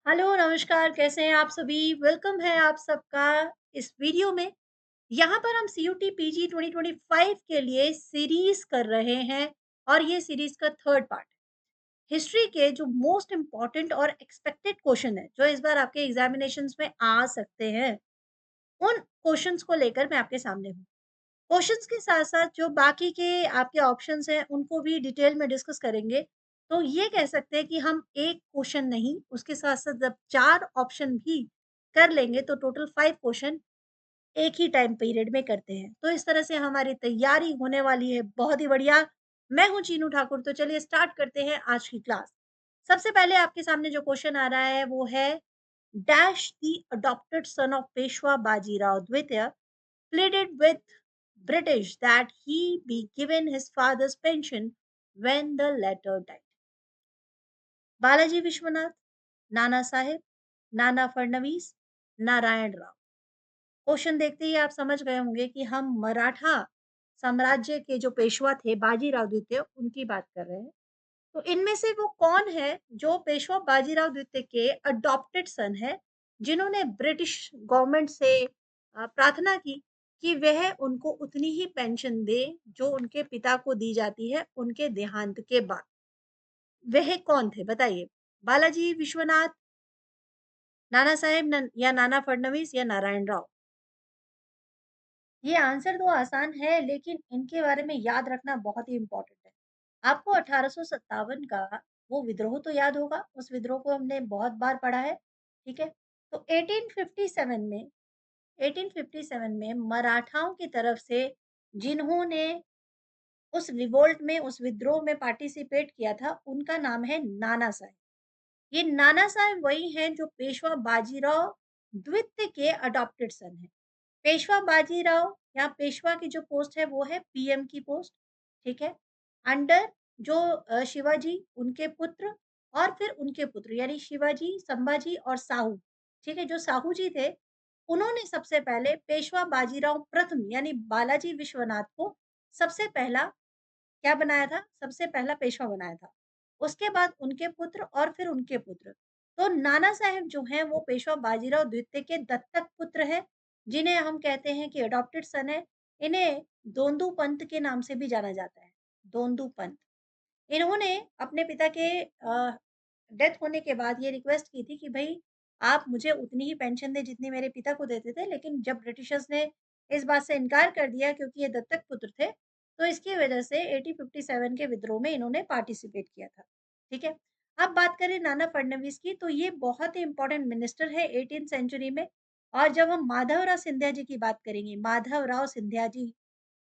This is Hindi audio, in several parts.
हेलो, नमस्कार, कैसे हैं आप सभी? वेलकम है आप सबका इस वीडियो में। यहाँ पर हम सीयूटी पीजी 2025 के लिए सीरीज़ कर रहे हैं और ये सीरीज़ का थर्ड पार्ट है। हिस्ट्री के जो मोस्ट इम्पोर्टेंट और एक्सपेक्टेड क्वेश्चन है, जो इस बार आपके एग्ज़ामिनेशंस में आ सकते हैं, उन क्वेश्चन्स को लेकर मैं आपके सामने हूँ। क्वेश्चंस के साथ-साथ जो बाकी के आपके ऑप्शंस हैं, उनको भी डिटेल में डिस्कस करेंगे। तो ये कह सकते हैं कि हम एक क्वेश्चन नहीं, उसके साथ-साथ जब 4 ऑप्शन भी कर लेंगे, तो टोटल 5 क्वेश्चन एक ही टाइम पीरियड में करते हैं। तो इस तरह से हमारी तैयारी होने वाली है बहुत ही बढ़िया। मैं हूँ चीनू ठाकुर, तो चलिए स्टार्ट करते हैं आज की क्लास। सबसे पहले आपके सामने जो क्वेश्चन आ रहा है, वो है dash the adopted son of Peshwa Bajirao द्वितीय pleaded with British that he be given his father's pension when the latter died. Balaji Vishwanath, Nana Saheb, Nana Phadnavis, Narayan Rao. Question देखते ही आप समझ गए होंगे कि हम मराठा साम्राज्य के जो पेशवा थे बाजीराव द्वितीय उनकी बात कर रहे हैं। तो इनमें से वो कौन है जो पेशवा बाजीराव द्वितीय के अडॉप्टेड सन है, जिन्होंने ब्रिटिश गवर्नमेंट से प्रार्थना की कि वह उनको उतनी ही पेंशन दे जो उनके पिता को दी जाती है उनके देहांत के बाद। वह कौन थे बताइए? बालाजी विश्वनाथ, नाना साहेब या नाना फडणवीस या नारायण राव? ये आंसर तो आसान है, लेकिन इनके बारे में याद रखना बहुत ही इम्पोर्टेंट है। आपको 1857 का वो विद्रोह तो याद होगा, उस विद्रोह को हमने बहुत बार पढ़ा है, ठीक है? तो 1857 में 1857 में मराठाओं की तरफ से जिन्होंने उस रिवोल्ट में, उस विद्रोह में पार्टिसिपेट किया था, उनका नाम है नाना साहेब। ये नाना साहेब वही हैं जो पेशवा बाजीराव द्वितीय के अडॉप्टेड सन हैं। पेशवा बाजीराव या पेशवा की जो पोस्ट है वो है पीएम की पोस्ट, ठीक है? अंडर जो शिवाजी उनके पुत्र और फिर उनके पुत्र यानी शिवाजी, संभाजी और साहू, ठीक है? जो साहू जी थे, उन्होंने सबसे पहले पेशवा बाजीराव प्रथम यानी बालाजी विश्वनाथ को सबसे पहला क्या बनाया था? सबसे पहला पेशवा बनाया था। उसके बाद उनके पुत्र और फिर उनके पुत्र। तो नाना साहेब जो हैं वो पेशवा बाजीराव द्वितीय के दत्तक पुत्र हैं, जिन्हें हम कहते हैं कि अडॉप्टेड सन है। इन्हें दोंदू पंत के नाम से भी जाना जाता है, दोंदू पंत। इन्होंने अपने पिता के डेथ होने के बाद ये रिक्वेस्ट की थी कि भई आप मुझे उतनी ही पेंशन दें जितनी मेरे पिता को देते थे, लेकिन जब ब्रिटिशर्स ने इस बात से इनकार कर दिया क्योंकि ये दत्तक पुत्र थे, तो इसकी वजह से 1857 के विद्रोह में इन्होंने पार्टिसिपेट किया था, ठीक है? अब बात करें नाना फडणवीस की, तो ये बहुत ही इम्पोर्टेंट मिनिस्टर है 18th सेंचुरी में। और जब हम माधवराव सिंधिया जी की बात करेंगे, माधवराव सिंधिया जी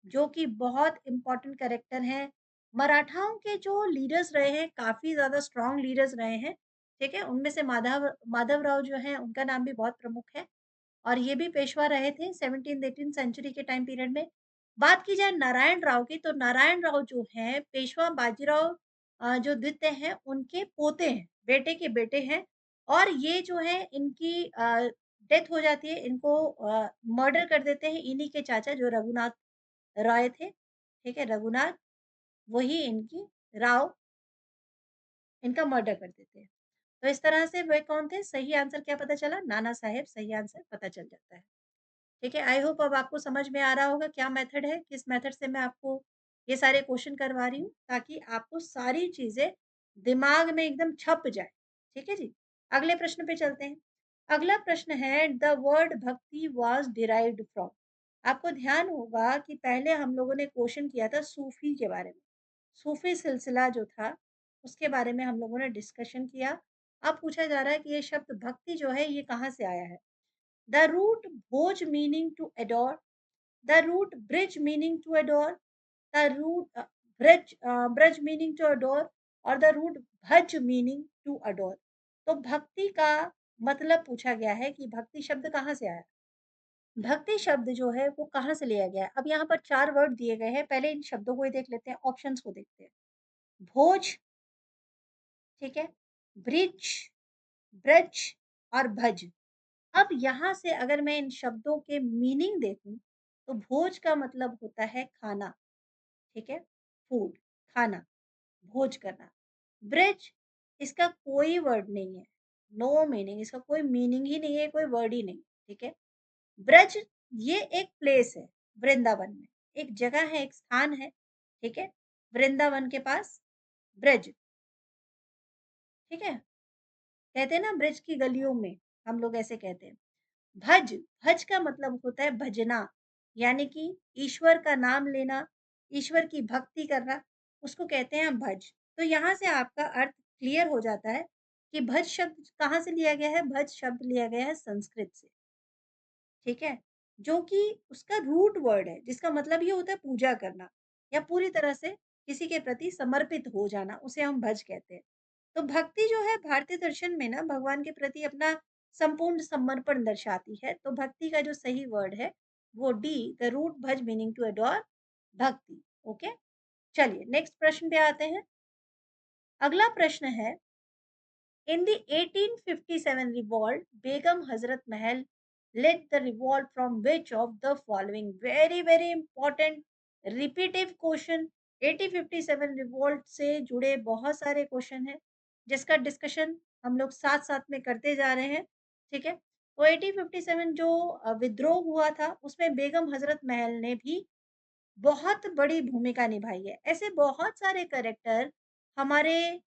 जो कि बहुत इम्पोर्टेंट कैरेक्टर हैं। मराठाओं के जो लीडर्स रहे हैं, काफ़ी ज़्यादा स्ट्रॉन्ग लीडर्स रहे हैं, ठीक है? उनमें से माधवराव जो हैं, उनका नाम भी बहुत प्रमुख है और ये भी पेशवा रहे थे 17th-18th सेंचुरी के टाइम पीरियड में। बात की जाए नारायण राव की, तो नारायण राव जो हैं, पेशवा बाजीराव जो द्वितीय हैं, उनके पोते हैं, बेटे के बेटे हैं और ये जो है इनकी डेथ हो जाती है, इनको मर्डर कर देते हैं इन्हीं के चाचा जो रघुनाथ राय थे, ठीक है? रघुनाथ वही इनकी राव इनका मर्डर कर देते हैं। तो इस तरह से वे कौन थे? सही आंसर क्या पता चला? नाना साहेब सही आंसर पता चल जाता है। ठीक है? आई होप अब आपको समझ में आ रहा होगा क्या मेथड है, किस मेथड से मैं आपको ये सारे क्वेश्चन करवा रही हूँ, ताकि आपको सारी चीज़ें दिमाग में एकदम छप जाए। ठीक है जी? अगले प्रश्न पे चलते हैं। अगला प्रश्न है द वर्ड भक्ति वाज़ डिराइव्ड फ्रॉम। आपको ध्यान होगा कि पहले हम लोगों ने क्वेश्चन किया था सूफ़ी के बारे में। सूफ़ी सिलसिला जो था, उसके बारे में हम लोगों ने डिस्कशन किया। अब पूछा जा रहा है कि ये शब्द भक्ति जो है, ये कहाँ से आया है? The root bhoj meaning to adore, the root bridge meaning to adore, the root bridge meaning to adore और the root bhaj meaning to adore। तो भक्ति का मतलब पूछा गया है कि भक्ति शब्द कहाँ से आया? भक्ति शब्द जो है वो कहाँ से लिया गया है? अब यहाँ पर 4 वर्ड दिए गए हैं, पहले इन शब्दों को ही देख लेते हैं, ऑप्शंस को देखते हैं। भोज, ठीक है? ब्रिज, ब्रज और भज। अब यहाँ से अगर मैं इन शब्दों के मीनिंग देखूँ, तो भोज का मतलब होता है खाना, ठीक है? फूड, खाना, भोज करना। ब्रिज इसका कोई वर्ड नहीं है। नो मीनिंग, इसका कोई मीनिंग ही नहीं है, कोई वर्ड ही नहीं, ठीक है? ब्रज ये एक प्लेस है वृंदावन में, एक जगह है, एक स्थान है, ठीक है? वृंदावन के पास ब्रज, ठीक है? कहते हैं ना ब्रज की गलियों में, हम लोग ऐसे कहते हैं। भज, भज का मतलब होता है भजना, यानी कि ईश्वर का नाम लेना, ईश्वर की भक्ति करना, उसको कहते हैं भज। तो यहाँ से आपका अर्थ क्लियर हो जाता है कि भज शब्द कहाँ से लिया गया है? भज शब्द लिया गया है संस्कृत से, ठीक है? जो कि उसका रूट वर्ड है, जिसका मतलब ये होता है पूजा करना या पूरी तरह से किसी के प्रति समर्पित हो जाना, उसे हम भज कहते हैं। तो भक्ति जो है भारतीय दर्शन में ना भगवान के प्रति अपना संपूर्ण समर्पण दर्शाती है। तो भक्ति का जो सही वर्ड है वो डी, द रूट भज मीनिंग टू अडोर, भक्ति। ओके, चलिए नेक्स्ट प्रश्न पे आते हैं। अगला प्रश्न है, in the 1857 revolt, Begum Hazrat Mahal led the revolt from which of the following? Very, very important repetitive question. 1857 revolt से जुड़े बहुत सारे क्वेश्चन हैं जिसका डिस्कशन हम लोग साथ साथ में करते जा रहे हैं, ठीक है? तो 1857 जो विद्रोह हुआ था उसमें बेगम हजरत महल ने भी बहुत बड़ी भूमिका निभाई है। ऐसे बहुत सारे कैरेक्टर हमारे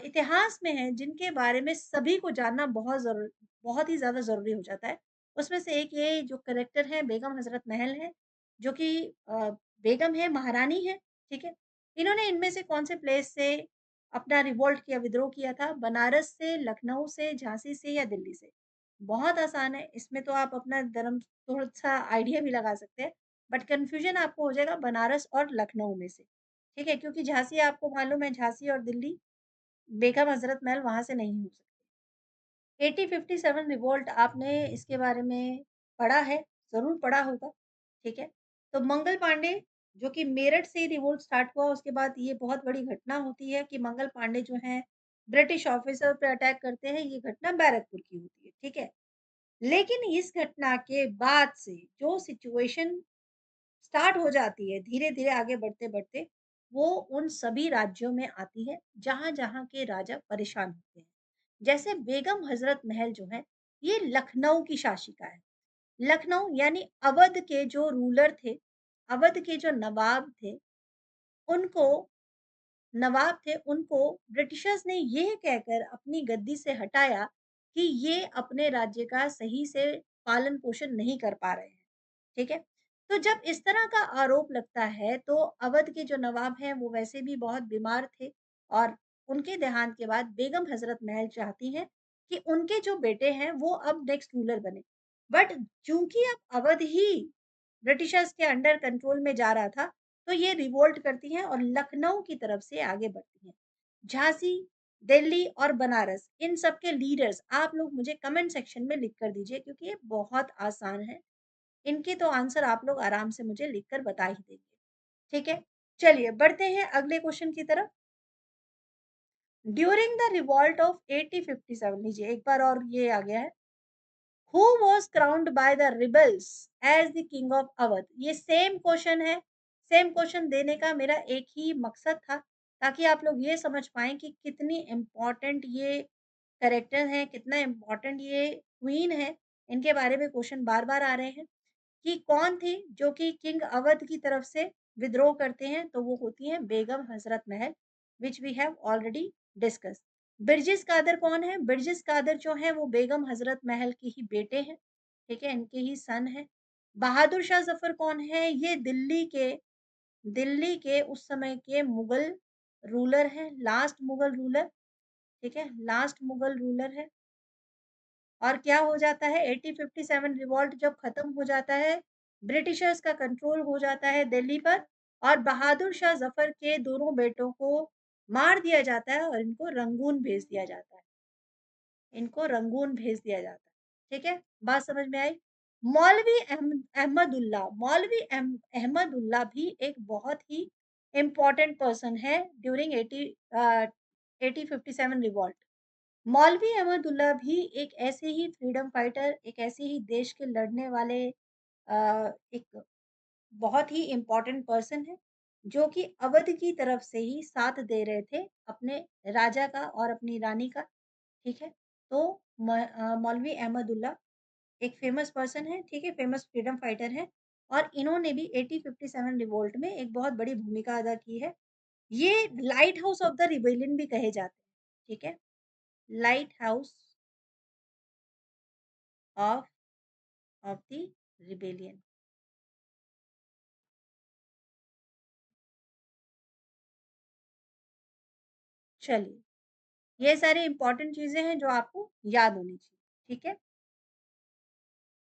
इतिहास में हैं जिनके बारे में सभी को जानना बहुत ही ज़्यादा ज़रूरी हो जाता है। उसमें से एक ये जो कैरेक्टर है बेगम हज़रत महल है, जो कि बेगम है, महारानी है, ठीक है? इन्होंने इनमें से कौन से प्लेस से अपना रिवोल्ट किया, विद्रोह किया था? बनारस से, लखनऊ से, झांसी से या दिल्ली से? बहुत आसान है, इसमें तो आप अपना धर्म थोड़ा-सा आइडिया भी लगा सकते हैं। बट कन्फ्यूजन आपको हो जाएगा बनारस और लखनऊ में से, ठीक है? क्योंकि झांसी आपको मालूम है, झांसी और दिल्ली, बेगम हज़रत महल वहाँ से नहीं हो सकती। 1857 रिवोल्ट आपने इसके बारे में पढ़ा है, ज़रूर पढ़ा होगा, ठीक है? तो मंगल पांडे जो कि मेरठ से रिवोल्ट स्टार्ट हुआ, उसके बाद ये बहुत बड़ी घटना होती है कि मंगल पांडे जो हैं ब्रिटिश ऑफिसर पे अटैक करते हैं, ये घटना बैरकपुर की होती है, ठीक है? लेकिन इस घटना के बाद से जो सिचुएशन स्टार्ट हो जाती है, धीरे-धीरे आगे बढ़ते-बढ़ते, वो उन सभी राज्यों में आती है, जहाँ-जहाँ के राजा परेशान होते हैं। जैसे बेगम हज़रत महल जो है, ये लखनऊ की शासिका है। लखनऊ यानी अवध के जो रूलर थे, अवध के जो उनको नवाब थे, उनको ब्रिटिशर्स ने ये कहकर अपनी गद्दी से हटाया कि ये अपने राज्य का सही से पालन-पोषण नहीं कर पा रहे हैं। ठीक है? तो जब इस तरह का आरोप लगता है, तो अवध के जो नवाब हैं, वो वैसे भी बहुत बीमार थे और उनके देहांत के बाद बेगम हज़रत महल चाहती हैं कि उनके जो बेटे हैं, वो अब नेक्स्ट रूलर बने। बट चूँकि अब अवध ही ब्रिटिशर्स के अंडर कंट्रोल में जा रहा था, तो ये रिवोल्ट करती हैं और लखनऊ की तरफ से आगे बढ़ती हैं। झांसी, दिल्ली और बनारस, इन सब के लीडर्स आप लोग मुझे कमेंट सेक्शन में लिख कर दीजिए क्योंकि ये बहुत आसान है। इनके तो आंसर आप लोग आराम से मुझे लिखकर बता ही देंगे, ठीक है? चलिए बढ़ते हैं अगले क्वेश्चन की तरफ। ड्यूरिंग द रिवॉल्ट ऑफ 1857 लीजिए एक बार और ये आ गया है। Who was crowned by the rebels as the king of Awadh? ये सेम क्वेश्चन है। सेम क्वेश्चन देने का मेरा एक ही मकसद था ताकि आप लोग ये समझ पाएँ कि कितनी इम्पोर्टेंट ये कैरेक्टर हैं, कितना इम्पोर्टेंट ये क्वीन है। इनके बारे में क्वेश्चन बार-बार आ रहे हैं। कि कौन थी जो कि किंग अवध की तरफ से विद्रोह करते हैं, तो वो होती हैं Begum Hazrat Mahal, which we have already discuss. Birjis Qadr कौन है? बिरजिस कादर जो है वो बेगम हजरत महल के ही बेटे हैं, ठीक है, इनके ही सन है। बहादुर शाह जफर कौन है? ये दिल्ली के उस समय के मुगल रूलर हैं, लास्ट मुगल रूलर, ठीक है, लास्ट मुगल रूलर है। और क्या हो जाता है 1857 रिवॉल्ट जब खत्म हो जाता है, ब्रिटिशर्स का कंट्रोल हो जाता है दिल्ली पर और बहादुर शाह जफर के दोनों बेटों को मार दिया जाता है और इनको रंगून भेज दिया जाता है। इनको रंगून भेज दिया जाता है। ठीक है? बात समझ में आई? मौलवी अहमदुल्ला भी एक बहुत ही इम्पोर्टेंट पर्सन है ड्यूरिंग 1857 रिवॉल्ट। मौलवी अहमदुल्ला भी एक ऐसे ही फ्रीडम फाइटर, एक ऐसे ही देश के लड़ने वाले एक बहुत ही इम्पोर्टेंट पर्सन है, जो कि अवध की तरफ से ही साथ दे रहे थे अपने राजा का और अपनी रानी का, ठीक है? तो मौलवी अहमदुल्ला एक फ़ेमस पर्सन है, ठीक है? फ़ेमस फ्रीडम फाइटर हैं और इन्होंने भी 1857 रिवोल्ट में एक बहुत बड़ी भूमिका अदा की है। ये light house of the rebellion भी कहे जाते हैं, ठीक है? Light house of the rebellion. चलिए, ये सारी इम्पोर्टेंट चीज़ें हैं जो आपको याद होनी चाहिए, ठीक है?